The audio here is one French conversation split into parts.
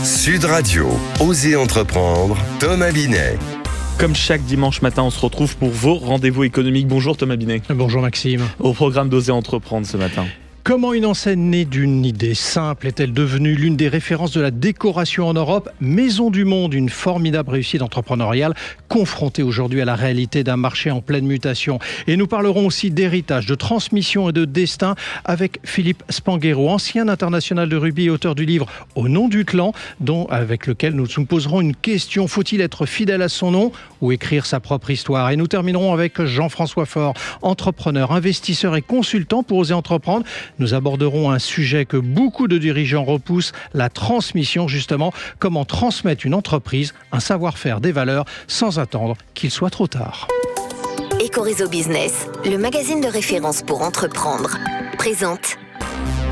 Sud Radio, Osez entreprendre, Thomas Binet. Comme chaque dimanche matin, on se retrouve pour vos rendez-vous économiques. Bonjour Thomas Binet. Bonjour Maxime. Au programme d'Osez entreprendre ce matin. Comment une enseigne née d'une idée simple est-elle devenue l'une des références de la décoration en Europe ? Maison du Monde, une formidable réussite entrepreneuriale, confrontée aujourd'hui à la réalité d'un marché en pleine mutation. Et nous parlerons aussi d'héritage, de transmission et de destin avec Philippe Spanghero, ancien international de rugby et auteur du livre Au nom du clan, avec lequel nous nous poserons une question. Faut-il être fidèle à son nom ou écrire sa propre histoire ? Et nous terminerons avec Jean-François Faure, entrepreneur, investisseur et consultant pour Oser entreprendre. Nous aborderons un sujet que beaucoup de dirigeants repoussent, la transmission justement. Comment transmettre une entreprise, un savoir-faire, des valeurs, sans attendre qu'il soit trop tard. Ecorezo Business, le magazine de référence pour entreprendre, présente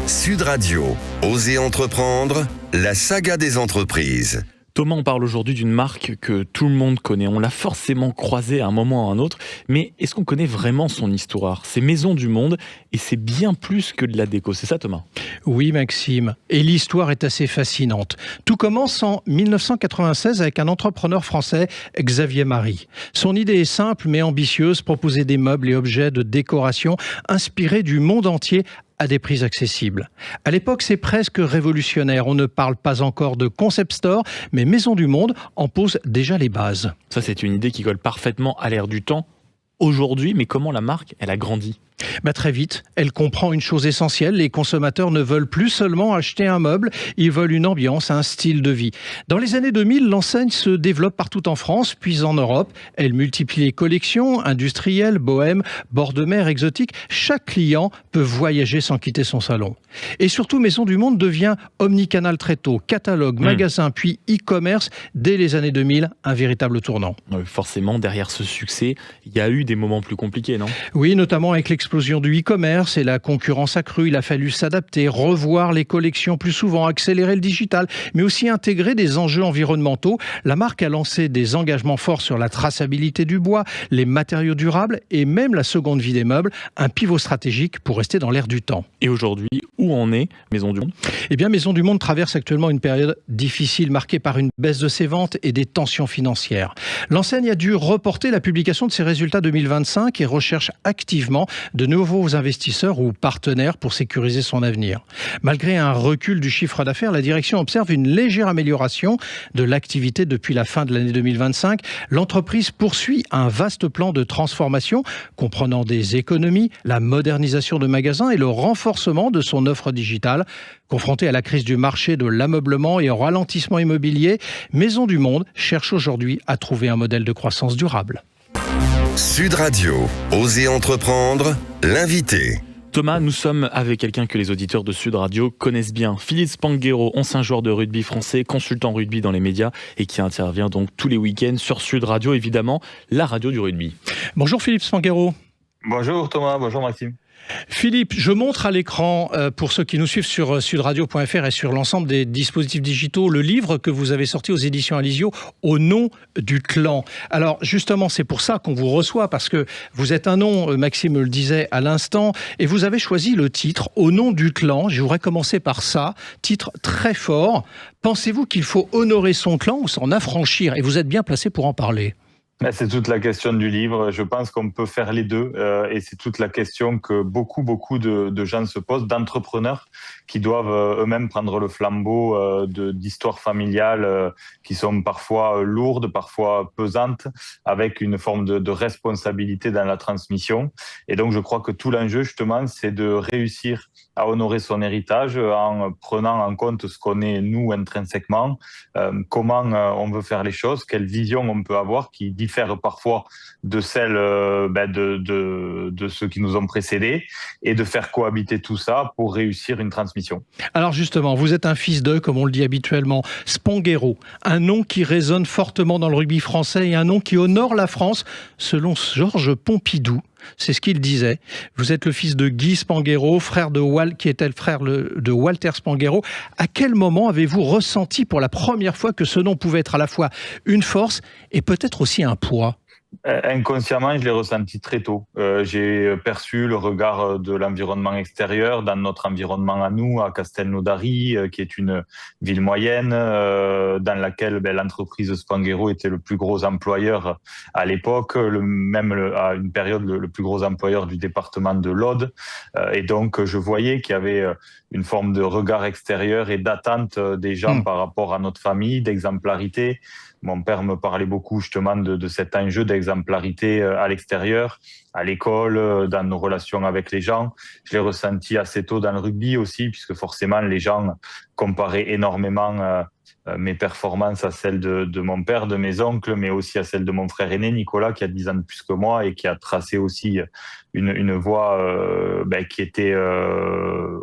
Sud Radio, Osez entreprendre, la saga des entreprises. Thomas, on parle aujourd'hui d'une marque que tout le monde connaît. On l'a forcément croisée à un moment ou à un autre. Mais est-ce qu'on connaît vraiment son histoire ? C'est Maison du Monde et c'est bien plus que de la déco. C'est ça, Thomas ? Oui, Maxime. Et l'histoire est assez fascinante. Tout commence en 1996 avec un entrepreneur français, Xavier Marie. Son idée est simple mais ambitieuse, proposer des meubles et objets de décoration inspirés du monde entier à des prix accessibles. À l'époque, c'est presque révolutionnaire. On ne parle pas encore de concept store, mais Maison du Monde en pose déjà les bases. Ça, c'est une idée qui colle parfaitement à l'ère du temps aujourd'hui, mais comment la marque, elle a grandi ? Très vite, elle comprend une chose essentielle, les consommateurs ne veulent plus seulement acheter un meuble, ils veulent une ambiance, un style de vie. Dans les années 2000, l'enseigne se développe partout en France, puis en Europe. Elle multiplie les collections, industrielles, bohèmes, bord de mer, exotiques. Chaque client peut voyager sans quitter son salon. Et surtout, Maison du Monde devient omnicanal très tôt. Catalogue, magasin, puis e-commerce, dès les années 2000, un véritable tournant. Forcément, derrière ce succès, il y a eu des moments plus compliqués, non ? Oui, notamment avec l'explosion du e-commerce et la concurrence accrue. Il a fallu s'adapter, revoir les collections plus souvent, accélérer le digital, mais aussi intégrer des enjeux environnementaux. La marque a lancé des engagements forts sur la traçabilité du bois, les matériaux durables et même la seconde vie des meubles, un pivot stratégique pour rester dans l'air du temps. Et aujourd'hui, où en est Maison du Monde ? Maison du Monde traverse actuellement une période difficile marquée par une baisse de ses ventes et des tensions financières. L'enseigne a dû reporter la publication de ses résultats 2025 et recherche activement de nouveaux investisseurs ou partenaires pour sécuriser son avenir. Malgré un recul du chiffre d'affaires, la direction observe une légère amélioration de l'activité depuis la fin de l'année 2025. L'entreprise poursuit un vaste plan de transformation comprenant des économies, la modernisation de magasins et le renforcement de son offre digitale. Confrontée à la crise du marché de l'ameublement et au ralentissement immobilier, Maison du Monde cherche aujourd'hui à trouver un modèle de croissance durable. Sud Radio, Osez entreprendre, l'invité. Thomas, nous sommes avec quelqu'un que les auditeurs de Sud Radio connaissent bien. Philippe Spanghero, ancien joueur de rugby français, consultant rugby dans les médias et qui intervient donc tous les week-ends sur Sud Radio, évidemment, la radio du rugby. Bonjour Philippe Spanghero. Bonjour Thomas, bonjour Maxime. Philippe, je montre à l'écran, pour ceux qui nous suivent sur sudradio.fr et sur l'ensemble des dispositifs digitaux, le livre que vous avez sorti aux éditions Alizio, Au nom du clan. Alors justement, c'est pour ça qu'on vous reçoit, parce que vous êtes un nom, Maxime le disait à l'instant, et vous avez choisi le titre, Au nom du clan. Je voudrais commencer par ça, titre très fort. Pensez-vous qu'il faut honorer son clan ou s'en affranchir ? Et vous êtes bien placé pour en parler. C'est toute la question du livre. Je pense qu'on peut faire les deux et c'est toute la question que beaucoup de gens se posent, d'entrepreneurs qui doivent eux-mêmes prendre le flambeau d'histoires familiales qui sont parfois lourdes, parfois pesantes, avec une forme de responsabilité dans la transmission. Et donc je crois que tout l'enjeu justement, c'est de réussir à honorer son héritage en prenant en compte ce qu'on est nous intrinsèquement, comment on veut faire les choses, quelle vision on peut avoir qui diffère parfois de celle de ceux qui nous ont précédés, et de faire cohabiter tout ça pour réussir une transmission. Alors justement, vous êtes un fils de, comme on le dit habituellement, Spanghero, un nom qui résonne fortement dans le rugby français et un nom qui honore la France, selon Georges Pompidou. C'est ce qu'il disait. Vous êtes le fils de Guy Spanghero, qui était le frère de Walter Spanghero. À quel moment avez-vous ressenti pour la première fois que ce nom pouvait être à la fois une force et peut-être aussi un poids ? Inconsciemment, je l'ai ressenti très tôt. J'ai perçu le regard de l'environnement extérieur dans notre environnement à nous, à Castelnaudary, qui est une ville moyenne, dans laquelle l'entreprise Spanghero était le plus gros employeur à l'époque, à une période le plus gros employeur du département de l'Aude. Et donc, je voyais qu'il y avait une forme de regard extérieur et d'attente des gens par rapport à notre famille, d'exemplarité. Mon père me parlait beaucoup justement de cet enjeu d'exemplarité à l'extérieur, à l'école, dans nos relations avec les gens. Je l'ai ressenti assez tôt dans le rugby aussi, puisque forcément les gens comparaient énormément mes performances à celles de mon père, de mes oncles, mais aussi à celles de mon frère aîné, Nicolas, qui a 10 ans de plus que moi et qui a tracé aussi une voie qui était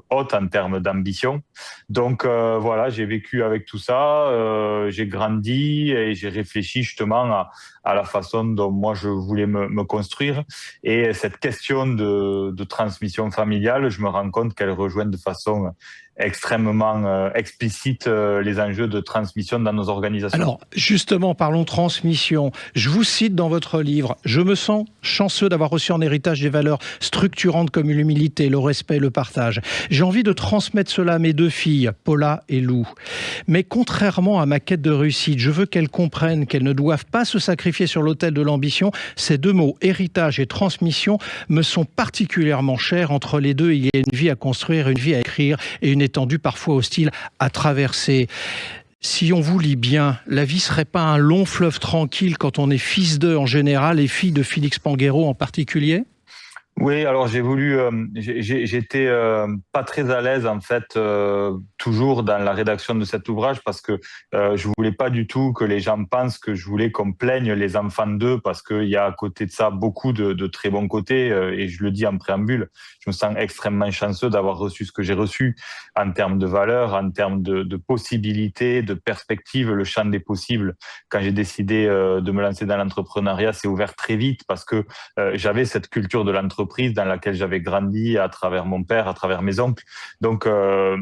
haute en termes d'ambition. Donc voilà, j'ai vécu avec tout ça, j'ai grandi et j'ai réfléchi justement à la façon dont moi je voulais me construire. Et cette question de transmission familiale, je me rends compte qu'elle rejoint de façon extrêmement explicite les enjeux de transmission dans nos organisations. Alors, justement, parlons transmission. Je vous cite dans votre livre « Je me sens chanceux d'avoir reçu en héritage des valeurs structurantes comme l'humilité, le respect et le partage. J'ai envie de transmettre cela à mes 2 filles, Paula et Lou. Mais contrairement à ma quête de réussite, je veux qu'elles comprennent qu'elles ne doivent pas se sacrifier sur l'autel de l'ambition. Ces 2 mots, héritage et transmission, me sont particulièrement chers. Entre les deux, il y a une vie à construire, une vie à écrire et une étendue parfois hostile à traverser. Si on vous lit bien, la vie serait pas un long fleuve tranquille quand on est fils d'eux en général et fille de Félix Spanghero en particulier ? Oui, alors j'étais pas très à l'aise en fait toujours dans la rédaction de cet ouvrage parce que je voulais pas du tout que les gens pensent que je voulais qu'on plaigne les enfants d'eux parce qu'il y a à côté de ça beaucoup de très bons côtés et je le dis en préambule, je me sens extrêmement chanceux d'avoir reçu ce que j'ai reçu en termes de valeurs, en termes de possibilités, de perspectives, le champ des possibles. Quand j'ai décidé de me lancer dans l'entrepreneuriat, c'est ouvert très vite parce que j'avais cette culture de l'entreprise dans laquelle j'avais grandi à travers mon père, à travers mes oncles. Donc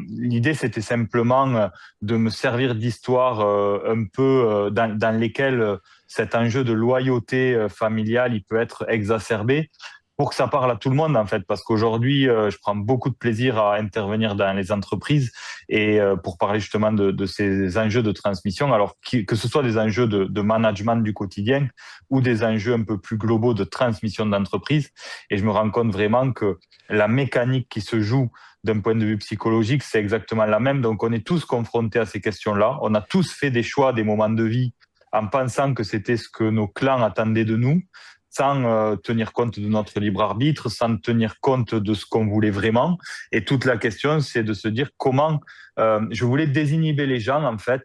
l'idée c'était simplement de me servir d'histoire un peu dans lesquelles cet enjeu de loyauté familiale il peut être exacerbé pour que ça parle à tout le monde en fait, parce qu'aujourd'hui je prends beaucoup de plaisir à intervenir dans les entreprises et pour parler justement de ces enjeux de transmission, alors que ce soit des enjeux de management du quotidien ou des enjeux un peu plus globaux de transmission d'entreprise. Et je me rends compte vraiment que la mécanique qui se joue d'un point de vue psychologique, c'est exactement la même. Donc on est tous confrontés à ces questions-là. On a tous fait des choix, des moments de vie en pensant que c'était ce que nos clans attendaient de nous, sans tenir compte de notre libre arbitre, sans tenir compte de ce qu'on voulait vraiment. Et toute la question, c'est de se dire comment je voulais désinhiber les gens, en fait,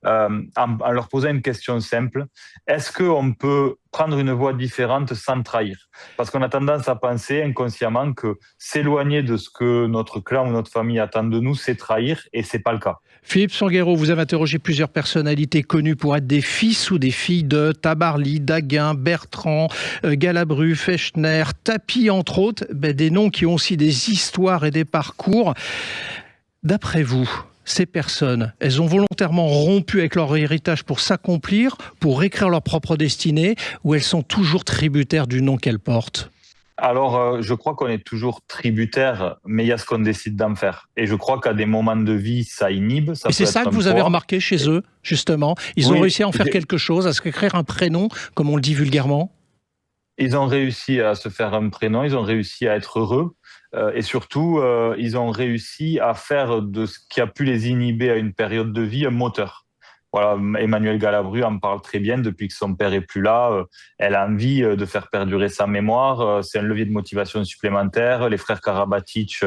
en leur posant une question simple. Est-ce qu'on peut prendre une voie différente sans trahir ? Parce qu'on a tendance à penser inconsciemment que s'éloigner de ce que notre clan ou notre famille attend de nous, c'est trahir, et c'est pas le cas. Philippe Spanghero, vous avez interrogé plusieurs personnalités connues pour être des fils ou des filles de Tabarly, Daguin, Bertrand, Galabru, Fechner, Tapie, entre autres, des noms qui ont aussi des histoires et des parcours. D'après vous, ces personnes, elles ont volontairement rompu avec leur héritage pour s'accomplir, pour écrire leur propre destinée, ou elles sont toujours tributaires du nom qu'elles portent ? Alors, je crois qu'on est toujours tributaire, mais il y a ce qu'on décide d'en faire. Et je crois qu'à des moments de vie, ça inhibe. Et c'est ça que vous avez remarqué chez eux, justement ? Ils ont réussi à en faire quelque chose, à se créer un prénom, comme on le dit vulgairement ? Ils ont réussi à se faire un prénom, ils ont réussi à être heureux. Et surtout, ils ont réussi à faire de ce qui a pu les inhiber à une période de vie un moteur. Voilà, Emmanuelle Galabru en parle très bien depuis que son père est plus là. Elle a envie de faire perdurer sa mémoire. C'est un levier de motivation supplémentaire. Les frères Karabatic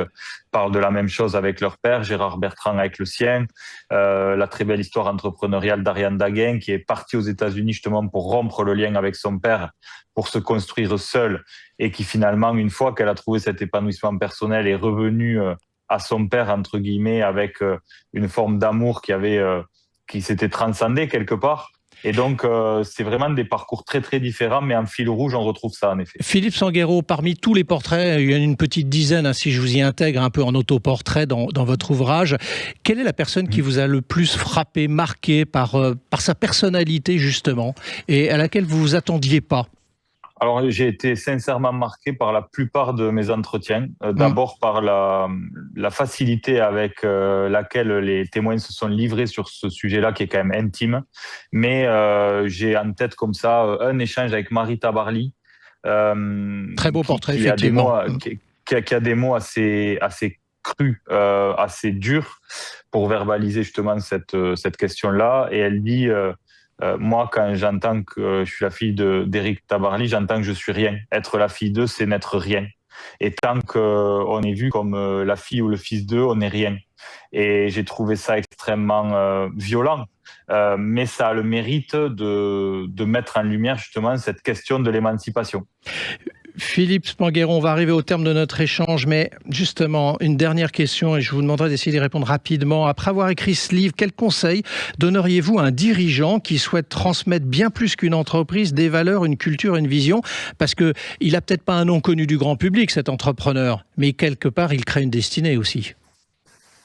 parlent de la même chose avec leur père, Gérard Bertrand avec le sien. La très belle histoire entrepreneuriale d'Ariane Daguin qui est partie aux États-Unis justement pour rompre le lien avec son père, pour se construire seule et qui finalement, une fois qu'elle a trouvé cet épanouissement personnel, est revenue à son père, entre guillemets, avec une forme d'amour qui s'était transcendé quelque part. Et donc, c'est vraiment des parcours très, très différents, mais en fil rouge, on retrouve ça, en effet. Philippe Spanghero, parmi tous les portraits, il y en a une petite dizaine, si je vous y intègre un peu en autoportrait dans votre ouvrage. Quelle est la personne qui vous a le plus frappé, marqué par sa personnalité, justement, et à laquelle vous vous attendiez pas ? Alors, j'ai été sincèrement marqué par la plupart de mes entretiens. D'abord par la facilité avec laquelle les témoins se sont livrés sur ce sujet-là, qui est quand même intime. Mais j'ai en tête comme ça un échange avec Marita Barli. Très beau portrait, effectivement. Qui a des mots assez crus, assez durs pour verbaliser justement cette question-là. Et elle dit... moi, quand j'entends que je suis la fille d'Éric Tabarly, j'entends que je suis rien. Être la fille d'eux, c'est n'être rien. Et tant qu'on est vu comme la fille ou le fils d'eux, on n'est rien. Et j'ai trouvé ça extrêmement violent. Mais ça a le mérite de mettre en lumière justement cette question de l'émancipation. Philippe Spanghero, on va arriver au terme de notre échange, mais justement, une dernière question et je vous demanderai d'essayer d'y répondre rapidement. Après avoir écrit ce livre, quel conseil donneriez-vous à un dirigeant qui souhaite transmettre bien plus qu'une entreprise, des valeurs, une culture, une vision? Parce qu'il n'a peut-être pas un nom connu du grand public, cet entrepreneur, mais quelque part, il crée une destinée aussi.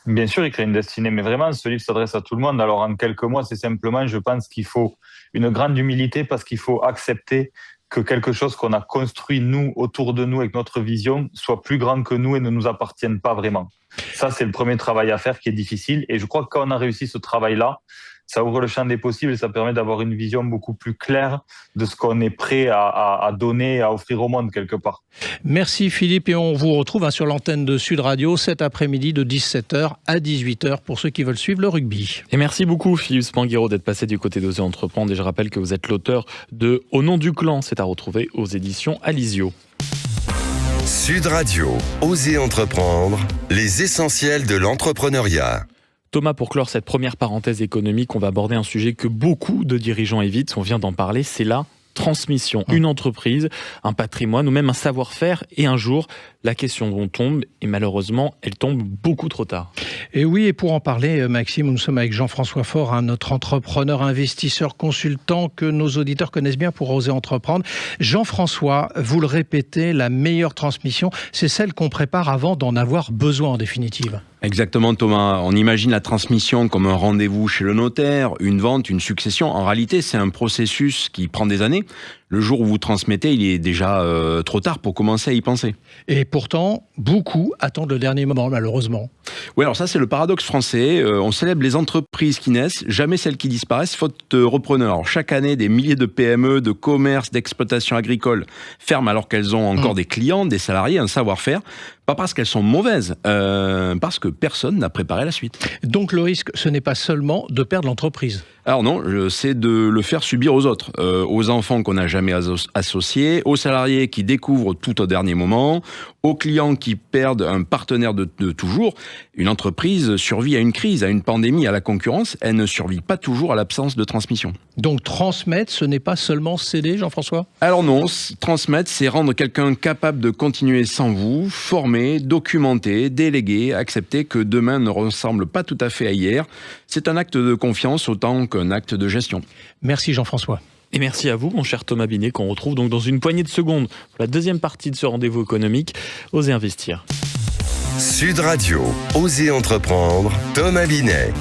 Bien sûr, il crée une destinée, mais vraiment, ce livre s'adresse à tout le monde. Alors, en quelques mots, c'est simplement, je pense qu'il faut une grande humilité parce qu'il faut accepter que quelque chose qu'on a construit, nous, autour de nous, avec notre vision, soit plus grand que nous et ne nous appartienne pas vraiment. Ça, c'est le premier travail à faire qui est difficile. Et je crois que quand on a réussi ce travail-là, ça ouvre le champ des possibles et ça permet d'avoir une vision beaucoup plus claire de ce qu'on est prêt à donner, à offrir au monde quelque part. Merci Philippe et on vous retrouve sur l'antenne de Sud Radio cet après-midi de 17h à 18h pour ceux qui veulent suivre le rugby. Et merci beaucoup Philippe Spanghero d'être passé du côté d'Oser Entreprendre et je rappelle que vous êtes l'auteur de Au nom du clan, c'est à retrouver aux éditions Alizio. Sud Radio, Oser Entreprendre, les essentiels de l'entrepreneuriat. Thomas, pour clore cette première parenthèse économique, on va aborder un sujet que beaucoup de dirigeants évitent, on vient d'en parler, c'est la transmission. Une entreprise, un patrimoine ou même un savoir-faire et un jour, la question tombe et malheureusement, elle tombe beaucoup trop tard. Et oui, et pour en parler, Maxime, nous sommes avec Jean-François Faure, notre entrepreneur, investisseur, consultant que nos auditeurs connaissent bien pour oser entreprendre. Jean-François, vous le répétez, la meilleure transmission, c'est celle qu'on prépare avant d'en avoir besoin en définitive. Exactement Thomas, on imagine la transmission comme un rendez-vous chez le notaire, une vente, une succession. En réalité, c'est un processus qui prend des années. Le jour où vous transmettez, il est déjà trop tard pour commencer à y penser. Et pourtant, beaucoup attendent le dernier moment, malheureusement. Oui, alors ça, c'est le paradoxe français. On célèbre les entreprises qui naissent, jamais celles qui disparaissent, faute de repreneurs. Alors, chaque année, des milliers de PME, de commerces, d'exploitations agricoles ferment alors qu'elles ont encore des clients, des salariés, un savoir-faire. Pas parce qu'elles sont mauvaises, parce que personne n'a préparé la suite. Donc le risque, ce n'est pas seulement de perdre l'entreprise. Alors non, c'est de le faire subir aux autres, aux enfants qu'on n'a jamais associés, aux salariés qui découvrent tout au dernier moment, aux clients qui perdent un partenaire de toujours. Une entreprise survit à une crise, à une pandémie, à la concurrence. Elle ne survit pas toujours à l'absence de transmission. Donc transmettre, ce n'est pas seulement céder, Jean-François ? Alors non, transmettre, c'est rendre quelqu'un capable de continuer sans vous, former, documenter, déléguer, accepter que demain ne ressemble pas tout à fait à hier. C'est un acte de confiance autant qu'un acte de gestion. Merci Jean-François. Et merci à vous, mon cher Thomas Binet, qu'on retrouve donc dans une poignée de secondes pour la deuxième partie de ce rendez-vous économique. Osez investir. Sud Radio, Osez entreprendre, Thomas Binet.